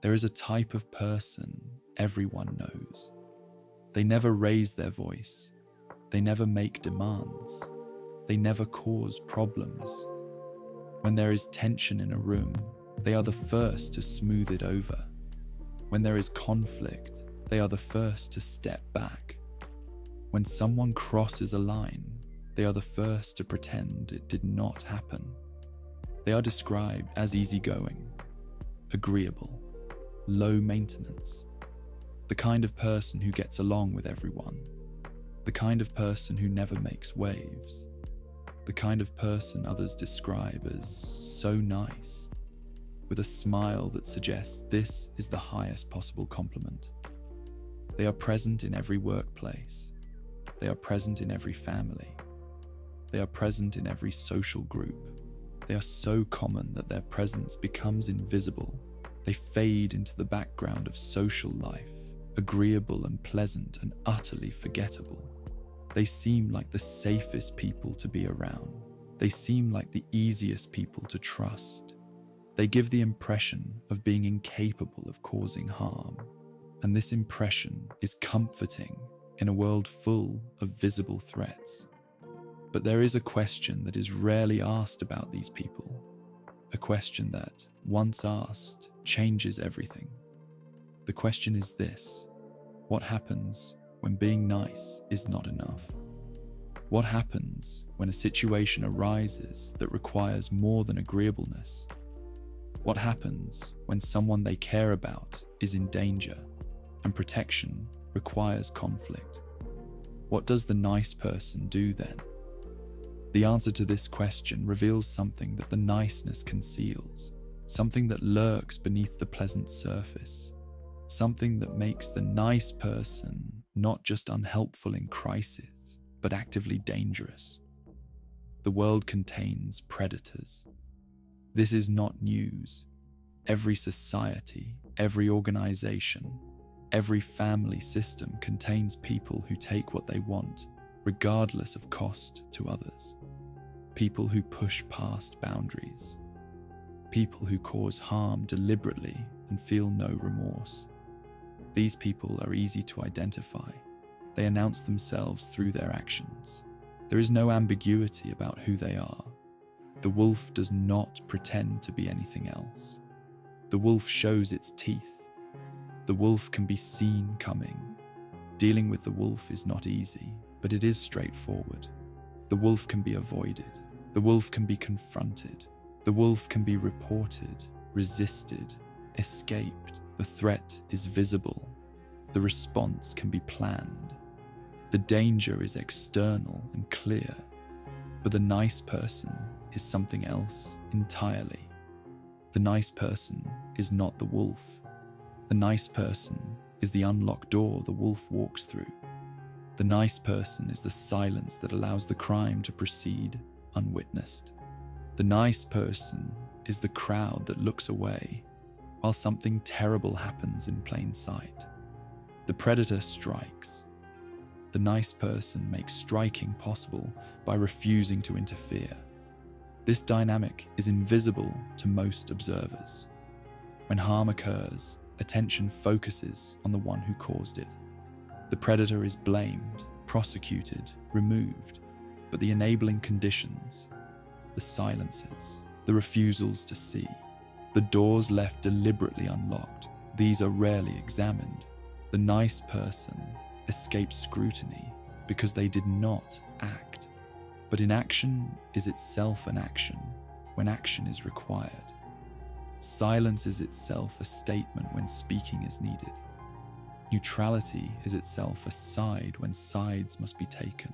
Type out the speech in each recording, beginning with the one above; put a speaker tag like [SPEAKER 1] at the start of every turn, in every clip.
[SPEAKER 1] There is a type of person everyone knows. They never raise their voice. They never make demands. They never cause problems. When there is tension in a room, they are the first to smooth it over. When there is conflict, they are the first to step back. When someone crosses a line, they are the first to pretend it did not happen. They are described as easygoing, agreeable, low maintenance, the kind of person who gets along with everyone, the kind of person who never makes waves, the kind of person others describe as so nice, with a smile that suggests this is the highest possible compliment. They are present in every workplace. They are present in every family. They are present in every social group. They are so common that their presence becomes invisible. They fade into the background of social life, agreeable and pleasant and utterly forgettable. They seem like the safest people to be around. They seem like the easiest people to trust. They give the impression of being incapable of causing harm. And this impression is comforting in a world full of visible threats. But there is a question that is rarely asked about these people. A question that, once asked, changes everything. The question is this: what happens when being nice is not enough? What happens when a situation arises that requires more than agreeableness? What happens when someone they care about is in danger and protection requires conflict? What does the nice person do then? The answer to this question reveals something that the niceness conceals, something that lurks beneath the pleasant surface, something that makes the nice person not just unhelpful in crisis, but actively dangerous. The world contains predators. This is not news. Every society, every organization, every family system contains people who take what they want, regardless of cost to others. People who push past boundaries. People who cause harm deliberately and feel no remorse. These people are easy to identify. They announce themselves through their actions. There is no ambiguity about who they are. The wolf does not pretend to be anything else. The wolf shows its teeth. The wolf can be seen coming. Dealing with the wolf is not easy, but it is straightforward. The wolf can be avoided. The wolf can be confronted. The wolf can be reported, resisted, escaped. The threat is visible. The response can be planned. The danger is external and clear. But the nice person is something else entirely. The nice person is not the wolf. The nice person is the unlocked door the wolf walks through. The nice person is the silence that allows the crime to proceed unwitnessed. The nice person is the crowd that looks away while something terrible happens in plain sight. The predator strikes. The nice person makes striking possible by refusing to interfere. This dynamic is invisible to most observers. When harm occurs, attention focuses on the one who caused it. The predator is blamed, prosecuted, removed, but the enabling conditions, the silences, the refusals to see, the doors left deliberately unlocked, these are rarely examined. The nice person escapes scrutiny because they did not act. But inaction is itself an action when action is required. Silence is itself a statement when speaking is needed. Neutrality is itself a side when sides must be taken.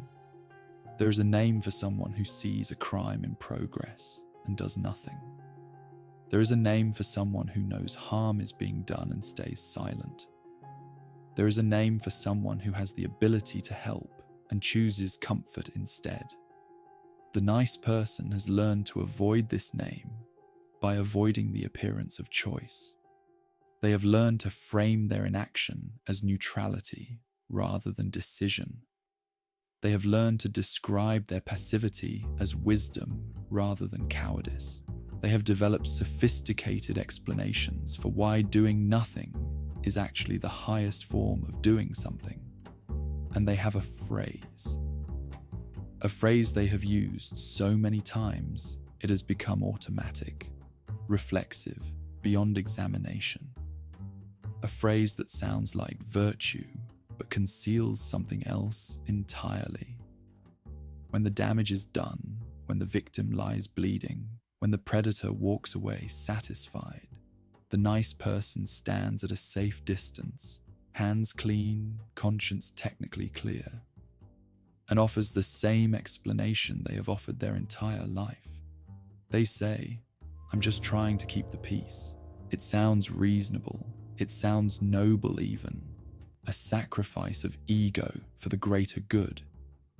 [SPEAKER 1] There is a name for someone who sees a crime in progress and does nothing. There is a name for someone who knows harm is being done and stays silent. There is a name for someone who has the ability to help and chooses comfort instead. The nice person has learned to avoid this name by avoiding the appearance of choice. They have learned to frame their inaction as neutrality rather than decision. They have learned to describe their passivity as wisdom rather than cowardice. They have developed sophisticated explanations for why doing nothing is actually the highest form of doing something. And they have a phrase they have used so many times it has become automatic, reflexive, beyond examination. A phrase that sounds like virtue but conceals something else entirely. When the damage is done, when the victim lies bleeding, when the predator walks away satisfied, the nice person stands at a safe distance, hands clean, conscience technically clear, and offers the same explanation they have offered their entire life. They say, "I'm just trying to keep the peace." It sounds reasonable, it sounds noble even, a sacrifice of ego for the greater good,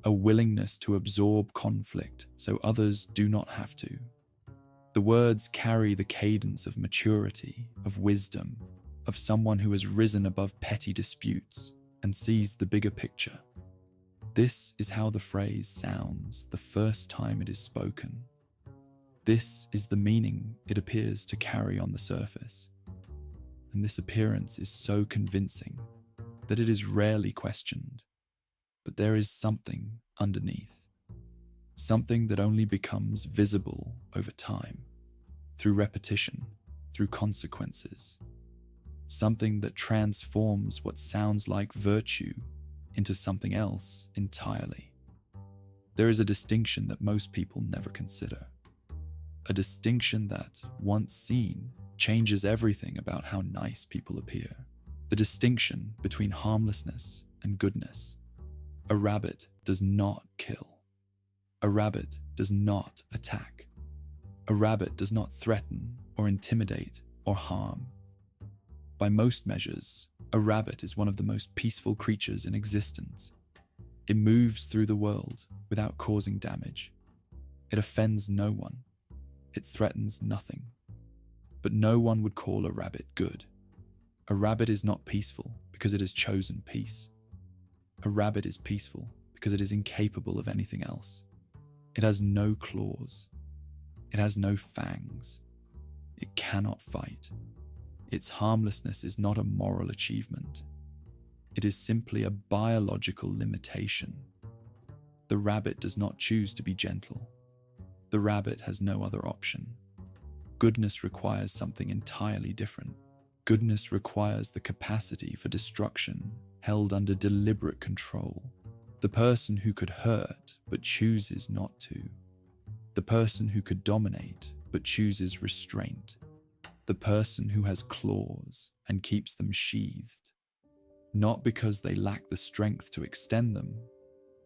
[SPEAKER 1] a willingness to absorb conflict so others do not have to. The words carry the cadence of maturity, of wisdom, of someone who has risen above petty disputes and sees the bigger picture. This is how the phrase sounds the first time it is spoken. This is the meaning it appears to carry on the surface. And this appearance is so convincing that it is rarely questioned. But there is something underneath. Something that only becomes visible over time, through repetition, through consequences. Something that transforms what sounds like virtue into something else entirely. There is a distinction that most people never consider. A distinction that, once seen, changes everything about how nice people appear. The distinction between harmlessness and goodness. A rabbit does not kill. A rabbit does not attack. A rabbit does not threaten or intimidate or harm. By most measures, a rabbit is one of the most peaceful creatures in existence. It moves through the world without causing damage. It offends no one. It threatens nothing. But no one would call a rabbit good. A rabbit is not peaceful because it has chosen peace. A rabbit is peaceful because it is incapable of anything else. It has no claws. It has no fangs. It cannot fight. Its harmlessness is not a moral achievement. It is simply a biological limitation. The rabbit does not choose to be gentle. The rabbit has no other option. Goodness requires something entirely different. Goodness requires the capacity for destruction held under deliberate control. The person who could hurt but chooses not to. The person who could dominate but chooses restraint. The person who has claws and keeps them sheathed. Not because they lack the strength to extend them,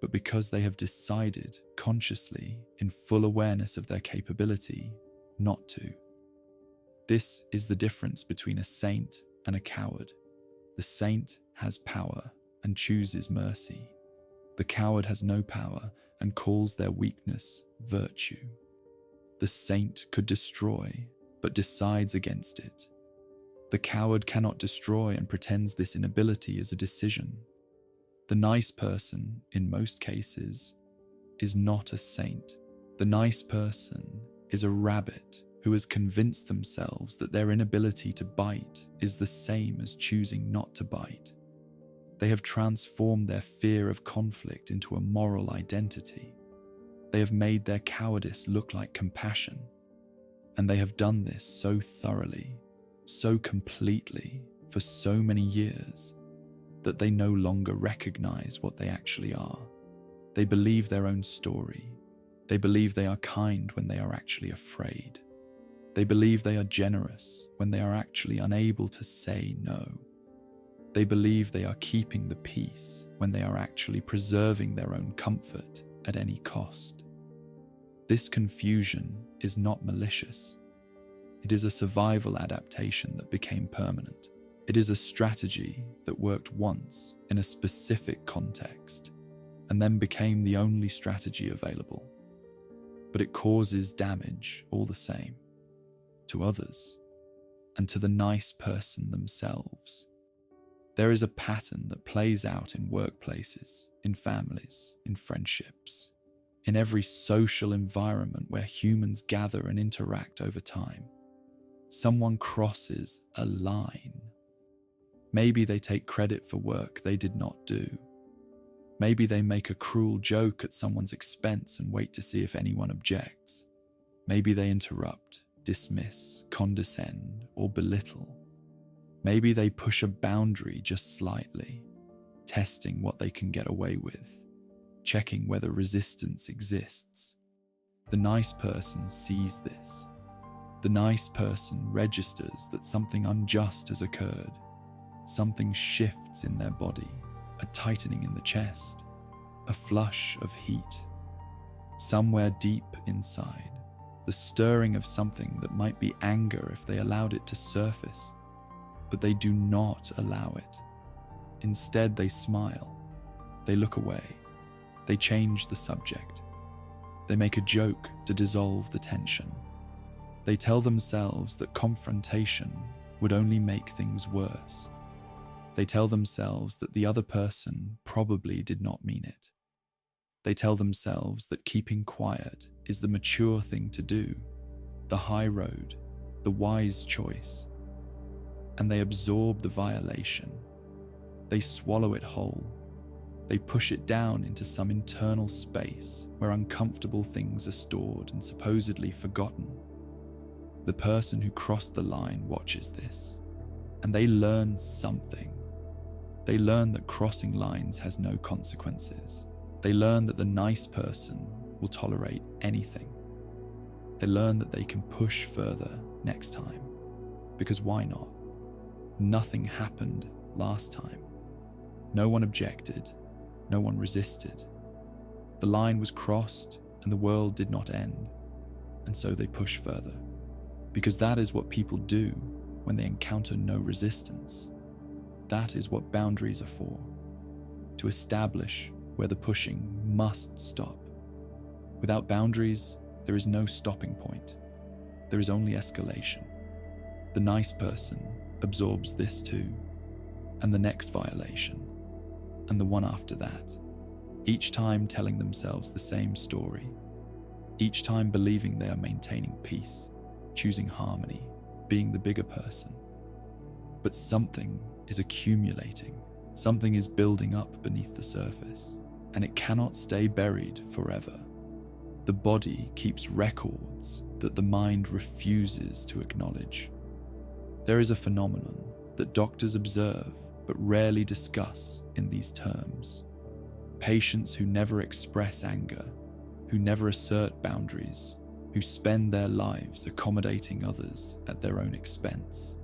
[SPEAKER 1] but because they have decided consciously, in full awareness of their capability, not to. This is the difference between a saint and a coward. The saint has power and chooses mercy. The coward has no power and calls their weakness virtue. The saint could destroy, but decides against it. The coward cannot destroy and pretends this inability is a decision. The nice person, in most cases, is not a saint. The nice person is a rabbit who has convinced themselves that their inability to bite is the same as choosing not to bite. They have transformed their fear of conflict into a moral identity. They have made their cowardice look like compassion. And they have done this so thoroughly, so completely, for so many years, that they no longer recognize what they actually are. They believe their own story. They believe they are kind when they are actually afraid. They believe they are generous when they are actually unable to say no. They believe they are keeping the peace when they are actually preserving their own comfort at any cost. This confusion is not malicious. It is a survival adaptation that became permanent. It is a strategy that worked once in a specific context and then became the only strategy available. But it causes damage all the same, to others and to the nice person themselves. There is a pattern that plays out in workplaces, in families, in friendships, in every social environment where humans gather and interact over time, someone crosses a line. Maybe they take credit for work they did not do. Maybe they make a cruel joke at someone's expense and wait to see if anyone objects. Maybe they interrupt, dismiss, condescend, or belittle. Maybe they push a boundary just slightly, testing what they can get away with, checking whether resistance exists. The nice person sees this. The nice person registers that something unjust has occurred. Something shifts in their body, a tightening in the chest, a flush of heat. Somewhere deep inside, the stirring of something that might be anger if they allowed it to surface, but they do not allow it. Instead, they smile, they look away, they change the subject. They make a joke to dissolve the tension. They tell themselves that confrontation would only make things worse. They tell themselves that the other person probably did not mean it. They tell themselves that keeping quiet is the mature thing to do, the high road, the wise choice. And they absorb the violation. They swallow it whole. They push it down into some internal space where uncomfortable things are stored and supposedly forgotten. The person who crossed the line watches this, and they learn something. They learn that crossing lines has no consequences. They learn that the nice person will tolerate anything. They learn that they can push further next time, because why not? Nothing happened last time. No one objected. No one resisted. The line was crossed and the world did not end, and so they push further. Because that is what people do when they encounter no resistance. That is what boundaries are for, to establish where the pushing must stop. Without boundaries, there is no stopping point. There is only escalation. The nice person absorbs this too, and the next violation, and the one after that, each time telling themselves the same story, each time believing they are maintaining peace, choosing harmony, being the bigger person. But something is accumulating, something is building up beneath the surface, and it cannot stay buried forever. The body keeps records that the mind refuses to acknowledge. There is a phenomenon that doctors observe but rarely discuss in these terms. Patients who never express anger, who never assert boundaries, who spend their lives accommodating others at their own expense.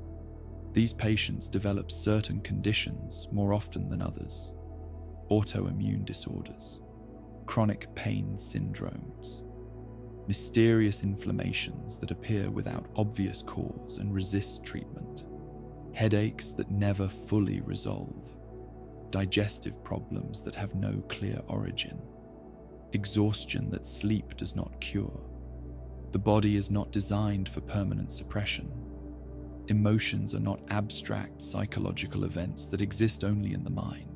[SPEAKER 1] These patients develop certain conditions more often than others. Autoimmune disorders, chronic pain syndromes, mysterious inflammations that appear without obvious cause and resist treatment, headaches that never fully resolve, digestive problems that have no clear origin, exhaustion that sleep does not cure. The body is not designed for permanent suppression. Emotions are not abstract psychological events that exist only in the mind.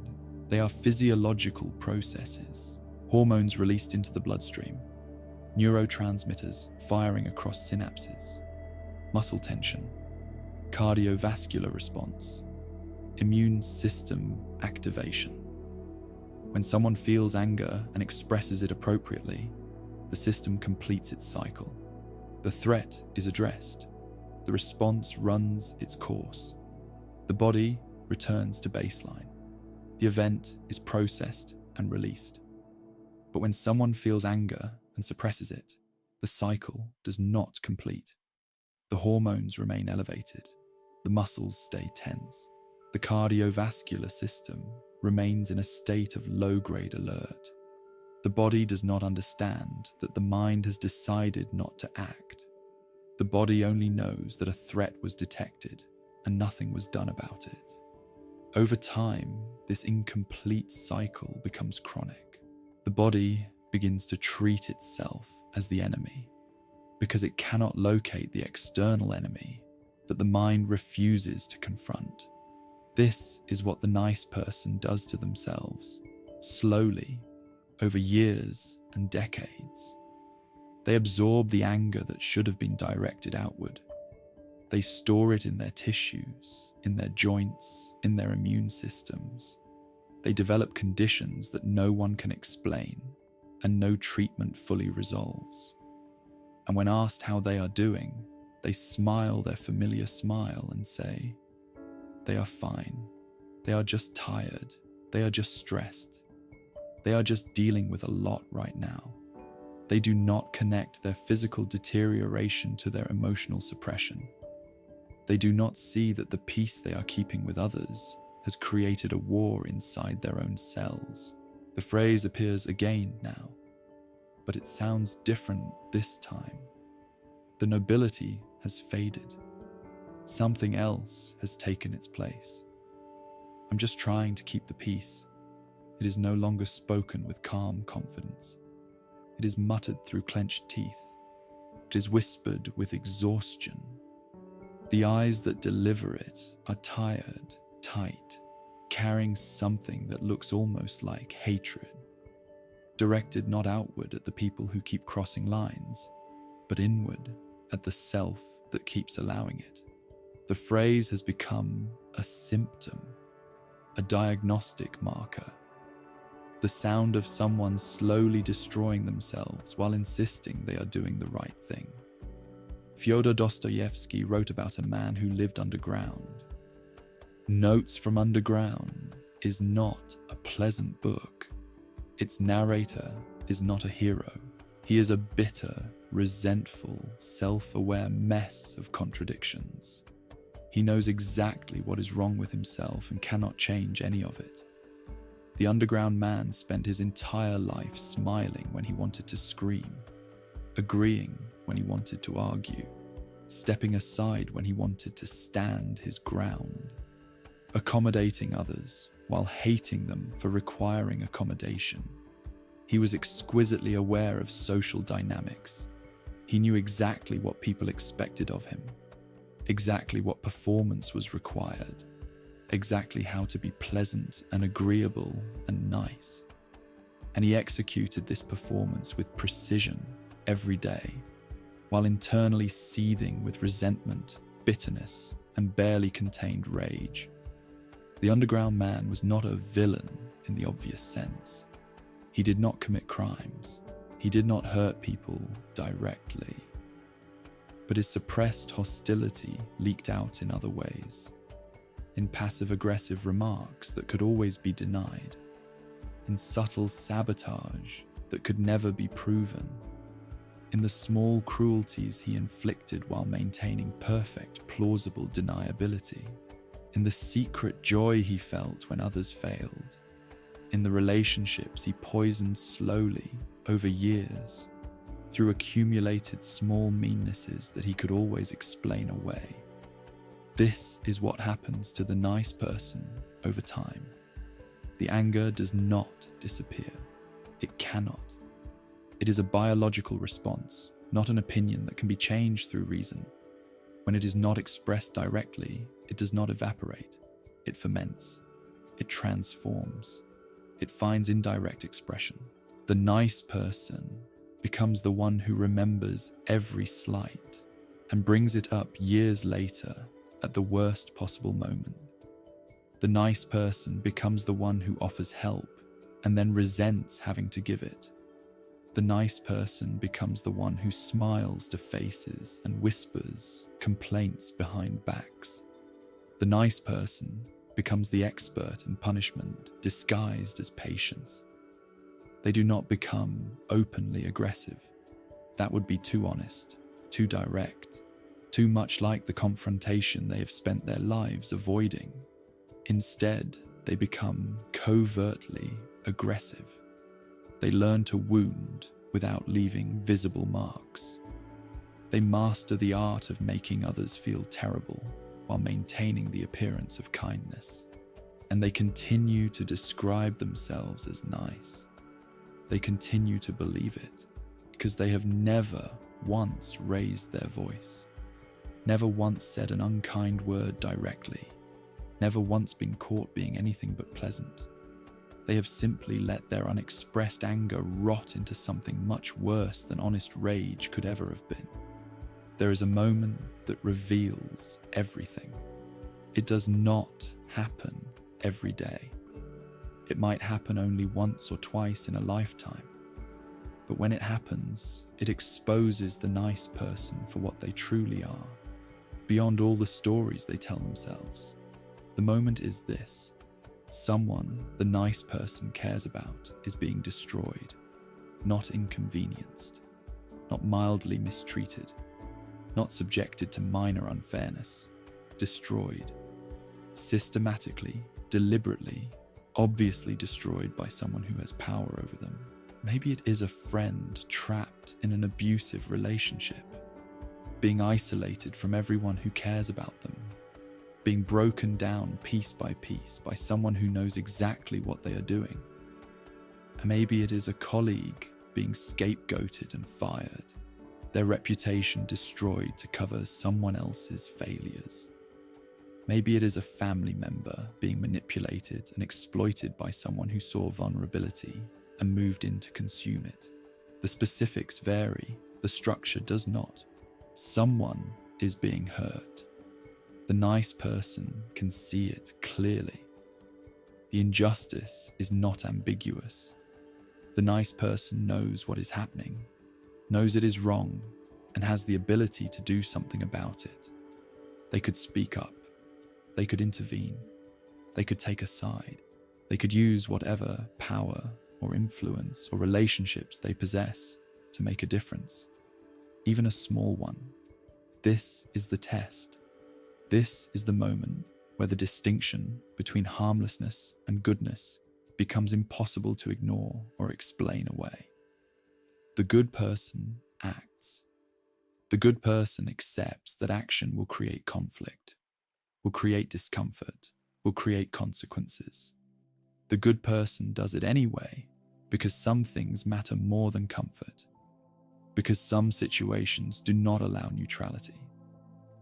[SPEAKER 1] They are physiological processes, hormones released into the bloodstream, neurotransmitters firing across synapses, muscle tension, cardiovascular response, immune system activation. When someone feels anger and expresses it appropriately, the system completes its cycle. The threat is addressed. The response runs its course. The body returns to baseline. The event is processed and released. But when someone feels anger and suppresses it, the cycle does not complete. The hormones remain elevated. The muscles stay tense. The cardiovascular system remains in a state of low-grade alert. The body does not understand that the mind has decided not to act. The body only knows that a threat was detected and nothing was done about it. Over time, this incomplete cycle becomes chronic. The body begins to treat itself as the enemy because it cannot locate the external enemy that the mind refuses to confront. This is what the nice person does to themselves, slowly, over years and decades. They absorb the anger that should have been directed outward. They store it in their tissues, in their joints, in their immune systems. They develop conditions that no one can explain and no treatment fully resolves. And when asked how they are doing, they smile their familiar smile and say, "They are fine. They are just tired. They are just stressed. They are just dealing with a lot right now." They do not connect their physical deterioration to their emotional suppression. They do not see that the peace they are keeping with others has created a war inside their own cells. The phrase appears again now, but it sounds different this time. The nobility has faded. Something else has taken its place. I'm just trying to keep the peace. It is no longer spoken with calm confidence. It is muttered through clenched teeth. It is whispered with exhaustion. The eyes that deliver it are tired, tight, carrying something that looks almost like hatred, directed not outward at the people who keep crossing lines, but inward at the self that keeps allowing it. The phrase has become a symptom, a diagnostic marker, the sound of someone slowly destroying themselves while insisting they are doing the right thing. Fyodor Dostoevsky wrote about a man who lived underground. Notes from Underground is not a pleasant book. Its narrator is not a hero. He is a bitter, resentful, self-aware mess of contradictions. He knows exactly what is wrong with himself and cannot change any of it. The underground man spent his entire life smiling when he wanted to scream, agreeing when he wanted to argue, stepping aside when he wanted to stand his ground, accommodating others while hating them for requiring accommodation. He was exquisitely aware of social dynamics. He knew exactly what people expected of him, exactly what performance was required, exactly how to be pleasant and agreeable and nice. And he executed this performance with precision every day, while internally seething with resentment, bitterness, and barely contained rage. The underground man was not a villain in the obvious sense. He did not commit crimes. He did not hurt people directly. But his suppressed hostility leaked out in other ways. In passive-aggressive remarks that could always be denied, in subtle sabotage that could never be proven, in the small cruelties he inflicted while maintaining perfect, plausible deniability, in the secret joy he felt when others failed, in the relationships he poisoned slowly over years through accumulated small meannesses that he could always explain away. This is what happens to the nice person over time. The anger does not disappear. It cannot. It is a biological response, not an opinion that can be changed through reason. When it is not expressed directly, it does not evaporate. It ferments. It transforms. It finds indirect expression. The nice person becomes the one who remembers every slight and brings it up years later at the worst possible moment. The nice person becomes the one who offers help and then resents having to give it. The nice person becomes the one who smiles to faces and whispers complaints behind backs. The nice person becomes the expert in punishment disguised as patience. They do not become openly aggressive. That would be too honest, too direct, too much like the confrontation they have spent their lives avoiding. Instead, they become covertly aggressive. They learn to wound without leaving visible marks. They master the art of making others feel terrible while maintaining the appearance of kindness. And they continue to describe themselves as nice. They continue to believe it because they have never once raised their voice, never once said an unkind word directly, never once been caught being anything but pleasant. They have simply let their unexpressed anger rot into something much worse than honest rage could ever have been. There is a moment that reveals everything. It does not happen every day. It might happen only once or twice in a lifetime. But when it happens, it exposes the nice person for what they truly are, beyond all the stories they tell themselves. The moment is this: someone the nice person cares about is being destroyed, not inconvenienced, not mildly mistreated, not subjected to minor unfairness, destroyed, systematically, deliberately, obviously destroyed by someone who has power over them. Maybe it is a friend trapped in an abusive relationship, being isolated from everyone who cares about them, being broken down piece by piece by someone who knows exactly what they are doing. And maybe it is a colleague being scapegoated and fired, their reputation destroyed to cover someone else's failures. Maybe it is a family member being manipulated and exploited by someone who saw vulnerability and moved in to consume it. The specifics vary, the structure does not. Someone is being hurt. The nice person can see it clearly. The injustice is not ambiguous. The nice person knows what is happening, knows it is wrong, and has the ability to do something about it. They could speak up. They could intervene. They could take a side. They could use whatever power or influence or relationships they possess to make a difference, even a small one. This is the test. This is the moment where the distinction between harmlessness and goodness becomes impossible to ignore or explain away. The good person acts. The good person accepts that action will create conflict, will create discomfort, will create consequences. The good person does it anyway because some things matter more than comfort, because some situations do not allow neutrality.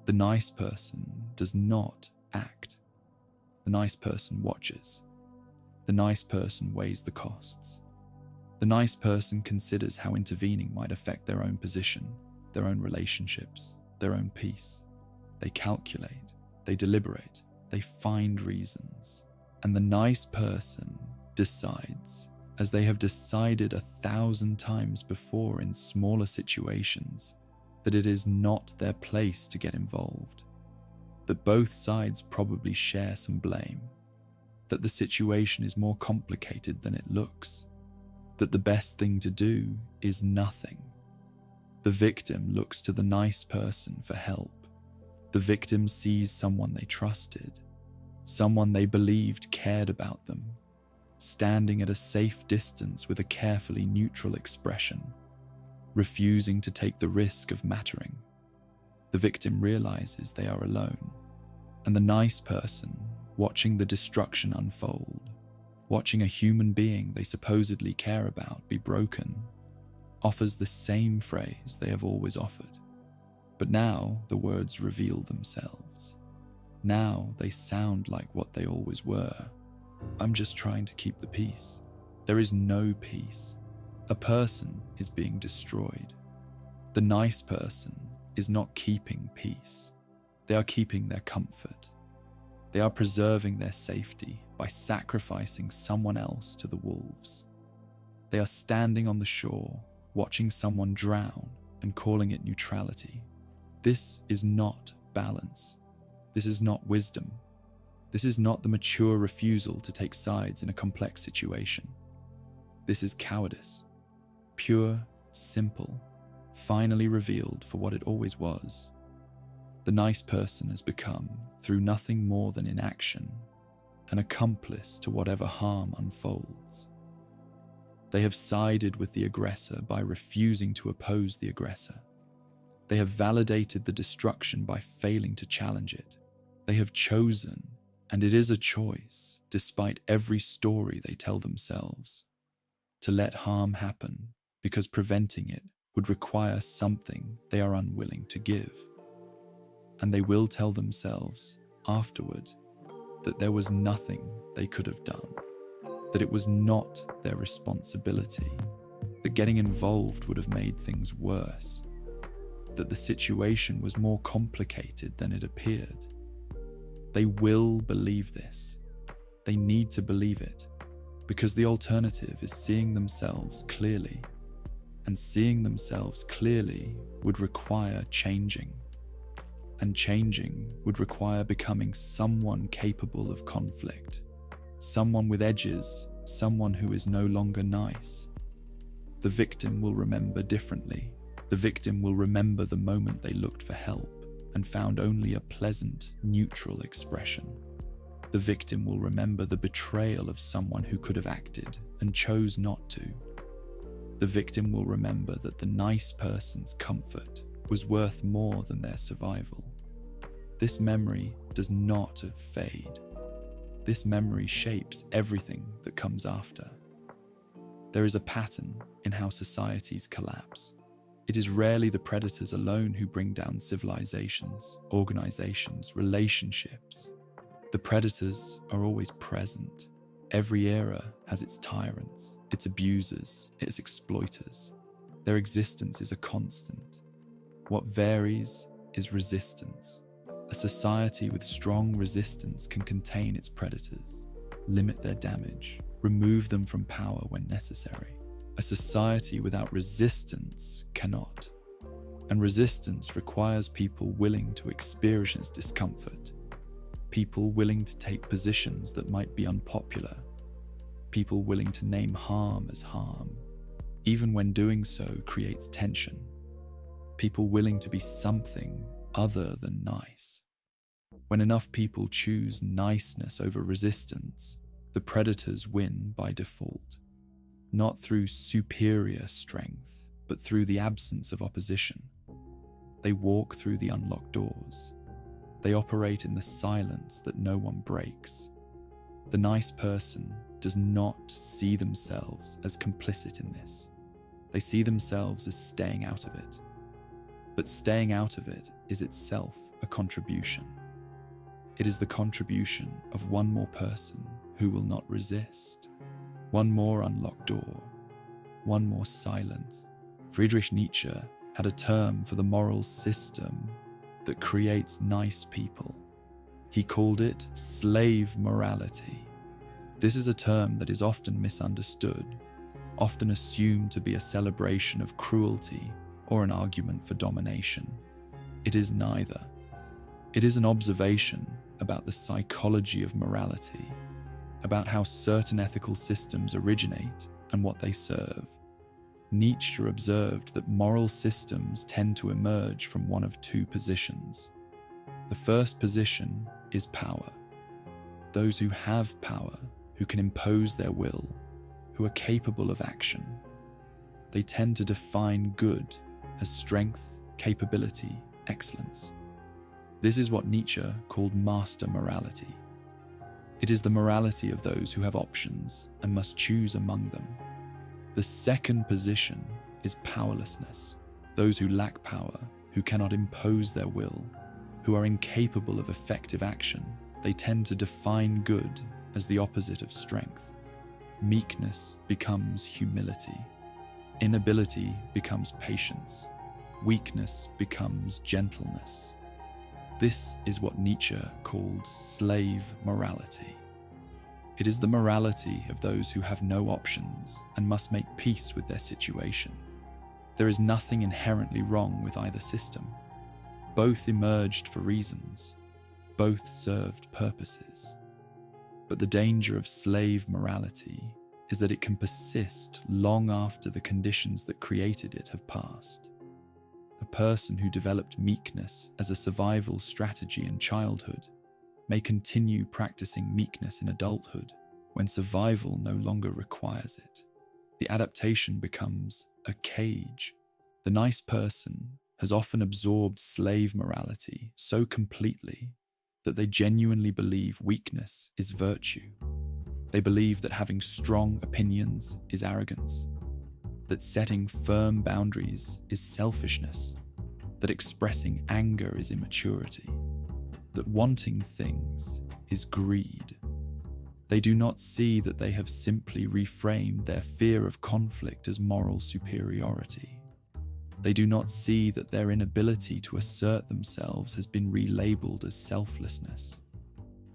[SPEAKER 1] The nice person does not act. The nice person watches. The nice person weighs the costs. The nice person considers how intervening might affect their own position, their own relationships, their own peace. They calculate, they deliberate, they find reasons. And the nice person decides, as they have decided 1,000 times before in smaller situations, that it is not their place to get involved, that both sides probably share some blame, that the situation is more complicated than it looks, that the best thing to do is nothing. The victim looks to the nice person for help. The victim sees someone they trusted, someone they believed cared about them, standing at a safe distance with a carefully neutral expression, refusing to take the risk of mattering. The victim realizes they are alone, and the nice person, watching the destruction unfold, watching a human being they supposedly care about be broken, offers the same phrase they have always offered. But now the words reveal themselves. Now they sound like what they always were. I'm just trying to keep the peace. There is no peace. A person is being destroyed. The nice person is not keeping peace. They are keeping their comfort. They are preserving their safety by sacrificing someone else to the wolves. They are standing on the shore, watching someone drown and calling it neutrality. This is not balance. This is not wisdom. This is not the mature refusal to take sides in a complex situation. This is cowardice. Pure, simple, finally revealed for what it always was. The nice person has become, through nothing more than inaction, an accomplice to whatever harm unfolds. They have sided with the aggressor by refusing to oppose the aggressor. They have validated the destruction by failing to challenge it. They have chosen, and it is a choice, despite every story they tell themselves, to let harm happen because preventing it would require something they are unwilling to give. And they will tell themselves afterward that there was nothing they could have done, that it was not their responsibility, that getting involved would have made things worse, that the situation was more complicated than it appeared. They will believe this. They need to believe it, because the alternative is seeing themselves clearly, and seeing themselves clearly would require changing, and changing would require becoming someone capable of conflict, someone with edges, someone who is no longer nice. The victim will remember differently. The victim will remember the moment they looked for help and found only a pleasant, neutral expression. The victim will remember the betrayal of someone who could have acted and chose not to. The victim will remember that the nice person's comfort was worth more than their survival. This memory does not fade. This memory shapes everything that comes after. There is a pattern in how societies collapse. It is rarely the predators alone who bring down civilizations, organizations, relationships. The predators are always present. Every era has its tyrants, its abusers, its exploiters. Their existence is a constant. What varies is resistance. A society with strong resistance can contain its predators, limit their damage, remove them from power when necessary. A society without resistance cannot. And resistance requires people willing to experience discomfort, people willing to take positions that might be unpopular, people willing to name harm as harm, even when doing so creates tension, people willing to be something other than nice. When enough people choose niceness over resistance, the predators win by default, not through superior strength, but through the absence of opposition. They walk through the unlocked doors. They operate in the silence that no one breaks. The nice person does not see themselves as complicit in this. They see themselves as staying out of it. But staying out of it is itself a contribution. It is the contribution of one more person who will not resist, one more unlocked door, one more silence. Friedrich Nietzsche had a term for the moral system that creates nice people. He called it slave morality. This is a term that is often misunderstood, often assumed to be a celebration of cruelty or an argument for domination. It is neither. It is an observation about the psychology of morality, about how certain ethical systems originate and what they serve. Nietzsche observed that moral systems tend to emerge from one of two positions. The first position is power. Those who have power, who can impose their will, who are capable of action. They tend to define good as strength, capability, excellence. This is what Nietzsche called master morality. It is the morality of those who have options and must choose among them. The second position is powerlessness. Those who lack power, who cannot impose their will, who are incapable of effective action. They tend to define good as the opposite of strength. Meekness becomes humility. Inability becomes patience. Weakness becomes gentleness. This is what Nietzsche called slave morality. It is the morality of those who have no options and must make peace with their situation. There is nothing inherently wrong with either system. Both emerged for reasons. Both served purposes. But the danger of slave morality is that it can persist long after the conditions that created it have passed. A person who developed meekness as a survival strategy in childhood may continue practicing meekness in adulthood when survival no longer requires it. The adaptation becomes a cage. The nice person has often absorbed slave morality so completely that they genuinely believe weakness is virtue. They believe that having strong opinions is arrogance, that setting firm boundaries is selfishness, that expressing anger is immaturity, that wanting things is greed. They do not see that they have simply reframed their fear of conflict as moral superiority. They do not see that their inability to assert themselves has been relabeled as selflessness.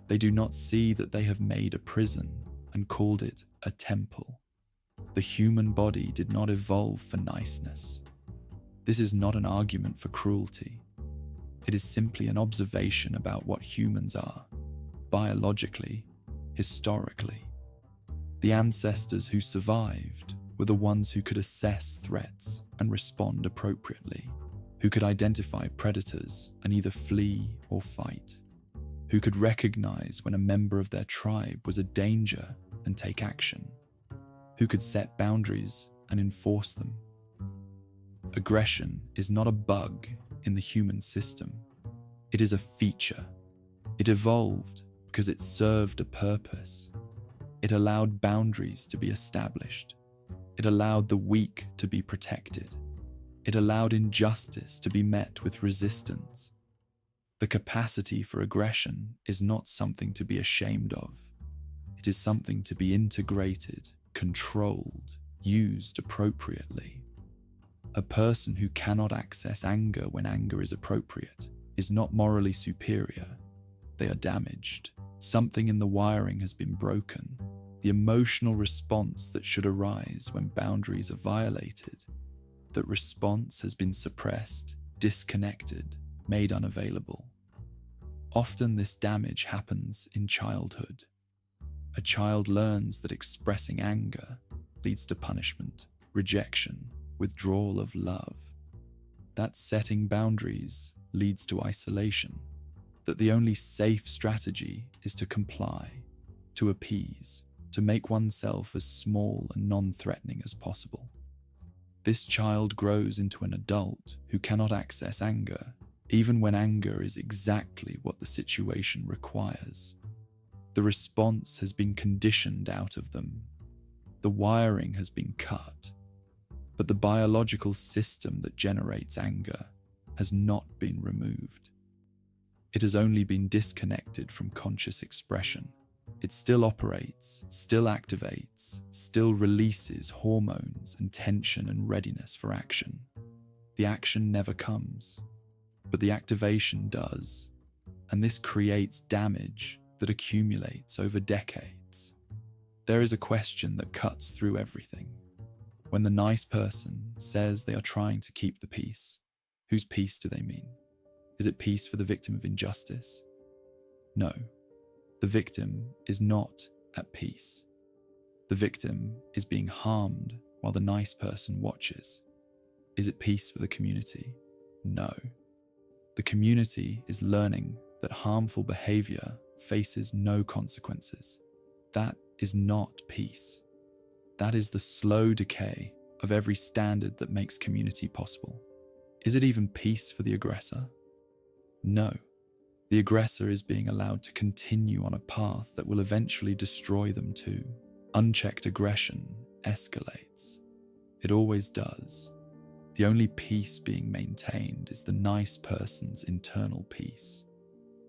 [SPEAKER 1] They do not see that they have made a prison and called it a temple. The human body did not evolve for niceness. This is not an argument for cruelty. It is simply an observation about what humans are, biologically, historically. The ancestors who survived were the ones who could assess threats and respond appropriately, who could identify predators and either flee or fight, who could recognize when a member of their tribe was a danger and take action, who could set boundaries and enforce them. Aggression is not a bug in the human system. It is a feature. It evolved because it served a purpose. It allowed boundaries to be established. It allowed the weak to be protected. It allowed injustice to be met with resistance. The capacity for aggression is not something to be ashamed of. It is something to be integrated, controlled, used appropriately. A person who cannot access anger when anger is appropriate is not morally superior. They are damaged. Something in the wiring has been broken. The emotional response that should arise when boundaries are violated, that response has been suppressed, disconnected, made unavailable. Often this damage happens in childhood. A child learns that expressing anger leads to punishment, rejection, withdrawal of love. That setting boundaries leads to isolation. That the only safe strategy is to comply, to appease, to make oneself as small and non-threatening as possible. This child grows into an adult who cannot access anger, even when anger is exactly what the situation requires. The response has been conditioned out of them. The wiring has been cut, but the biological system that generates anger has not been removed. It has only been disconnected from conscious expression. It still operates, still activates, still releases hormones and tension and readiness for action. The action never comes, but the activation does, and this creates damage that accumulates over decades. There is a question that cuts through everything. When the nice person says they are trying to keep the peace, whose peace do they mean? Is it peace for the victim of injustice? No. The victim is not at peace. The victim is being harmed while the nice person watches. Is it peace for the community? No. The community is learning that harmful behavior faces no consequences. That is not peace. That is the slow decay of every standard that makes community possible. Is it even peace for the aggressor? No. The aggressor is being allowed to continue on a path that will eventually destroy them too. Unchecked aggression escalates. It always does. The only peace being maintained is the nice person's internal peace,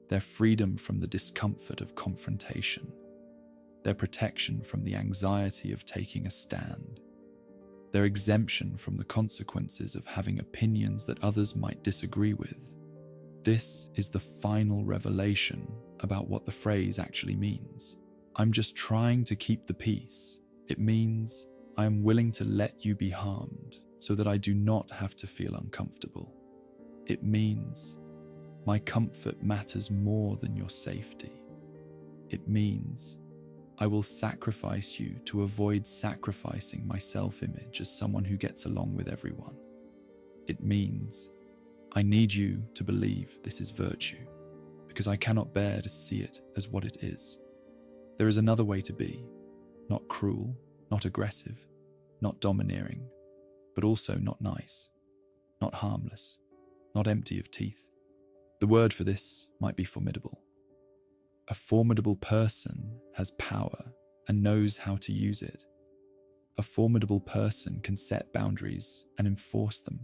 [SPEAKER 1] their freedom from the discomfort of confrontation, their protection from the anxiety of taking a stand, their exemption from the consequences of having opinions that others might disagree with. This is the final revelation about what the phrase actually means. I'm just trying to keep the peace. It means I am willing to let you be harmed so that I do not have to feel uncomfortable. It means my comfort matters more than your safety. It means I will sacrifice you to avoid sacrificing my self-image as someone who gets along with everyone. It means I need you to believe this is virtue, because I cannot bear to see it as what it is. There is another way to be, not cruel, not aggressive, not domineering, but also not nice, not harmless, not empty of teeth. The word for this might be formidable. A formidable person has power and knows how to use it. A formidable person can set boundaries and enforce them.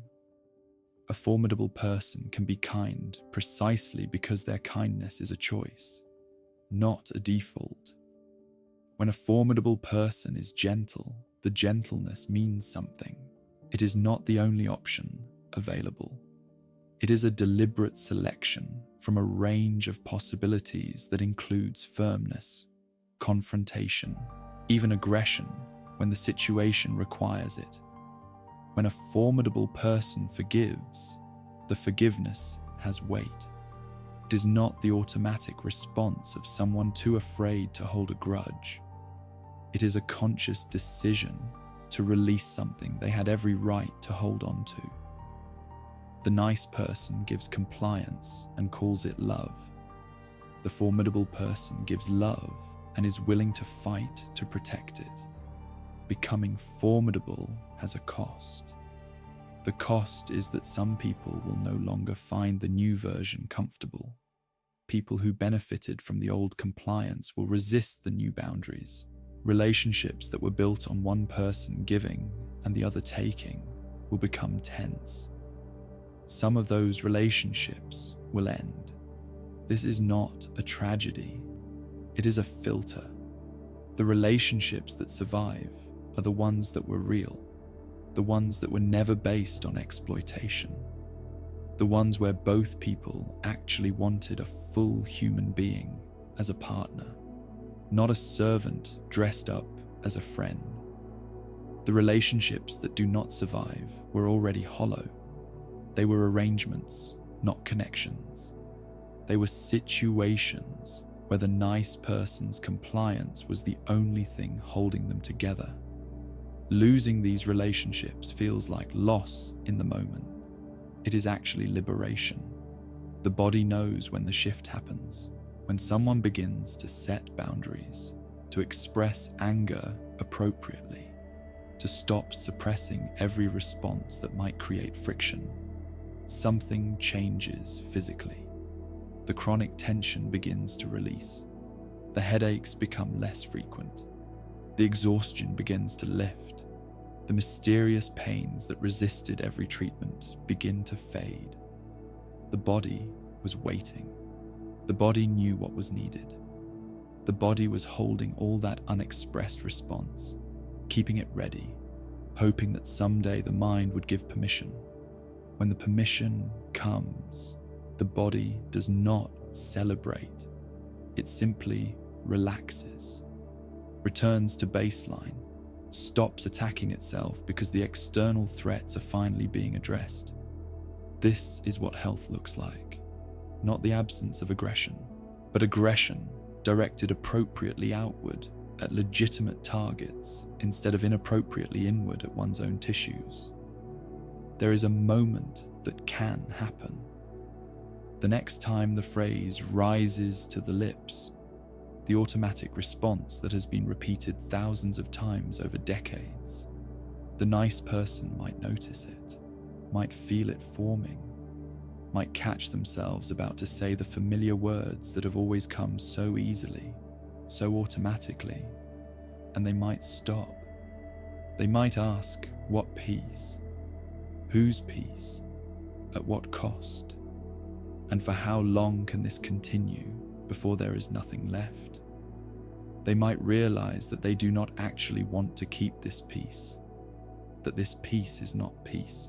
[SPEAKER 1] A formidable person can be kind precisely because their kindness is a choice, not a default. When a formidable person is gentle, the gentleness means something. It is not the only option available. It is a deliberate selection from a range of possibilities that includes firmness, confrontation, even aggression when the situation requires it. When a formidable person forgives, the forgiveness has weight. It is not the automatic response of someone too afraid to hold a grudge. It is a conscious decision to release something they had every right to hold on to. The nice person gives compliance and calls it love. The formidable person gives love and is willing to fight to protect it. Becoming formidable has a cost. The cost is that some people will no longer find the new version comfortable. People who benefited from the old compliance will resist the new boundaries. Relationships that were built on one person giving and the other taking will become tense. Some of those relationships will end. This is not a tragedy. It is a filter. The relationships that survive are the ones that were real, the ones that were never based on exploitation, the ones where both people actually wanted a full human being as a partner, not a servant dressed up as a friend. The relationships that do not survive were already hollow. They were arrangements, not connections. They were situations where the nice person's compliance was the only thing holding them together. Losing these relationships feels like loss in the moment. It is actually liberation. The body knows when the shift happens, when someone begins to set boundaries, to express anger appropriately, to stop suppressing every response that might create friction. Something changes physically. The chronic tension begins to release. The headaches become less frequent. The exhaustion begins to lift. The mysterious pains that resisted every treatment begin to fade. The body was waiting. The body knew what was needed. The body was holding all that unexpressed response, keeping it ready, hoping that someday the mind would give permission. When the permission comes, the body does not celebrate. It simply relaxes, returns to baseline, stops attacking itself because the external threats are finally being addressed. This is what health looks like. Not the absence of aggression, but aggression directed appropriately outward at legitimate targets instead of inappropriately inward at one's own tissues. There is a moment that can happen. The next time the phrase rises to the lips, the automatic response that has been repeated thousands of times over decades, the nice person might notice it, might feel it forming, might catch themselves about to say the familiar words that have always come so easily, so automatically, and they might stop. They might ask, what peace? Whose peace? At what cost? And for how long can this continue before there is nothing left? They might realize that they do not actually want to keep this peace, that this peace is not peace,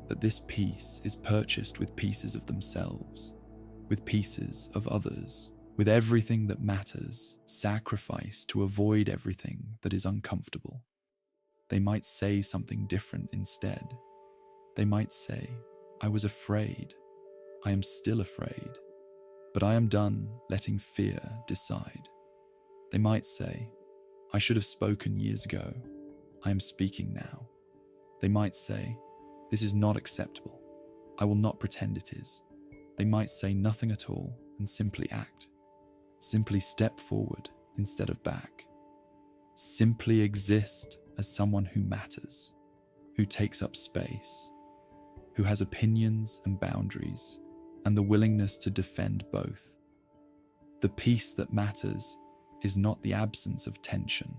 [SPEAKER 1] that this peace is purchased with pieces of themselves, with pieces of others, with everything that matters, sacrificed to avoid everything that is uncomfortable. They might say something different instead. They might say, I was afraid. I am still afraid, but I am done letting fear decide. They might say, I should have spoken years ago. I am speaking now. They might say, this is not acceptable. I will not pretend it is. They might say nothing at all and simply act. Simply step forward instead of back. Simply exist as someone who matters, who takes up space, who has opinions and boundaries, and the willingness to defend both. The peace that matters is not the absence of tension.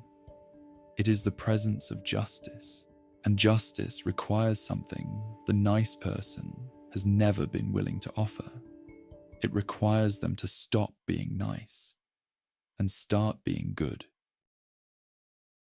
[SPEAKER 1] It is the presence of justice, and justice requires something the nice person has never been willing to offer. It requires them to stop being nice and start being good.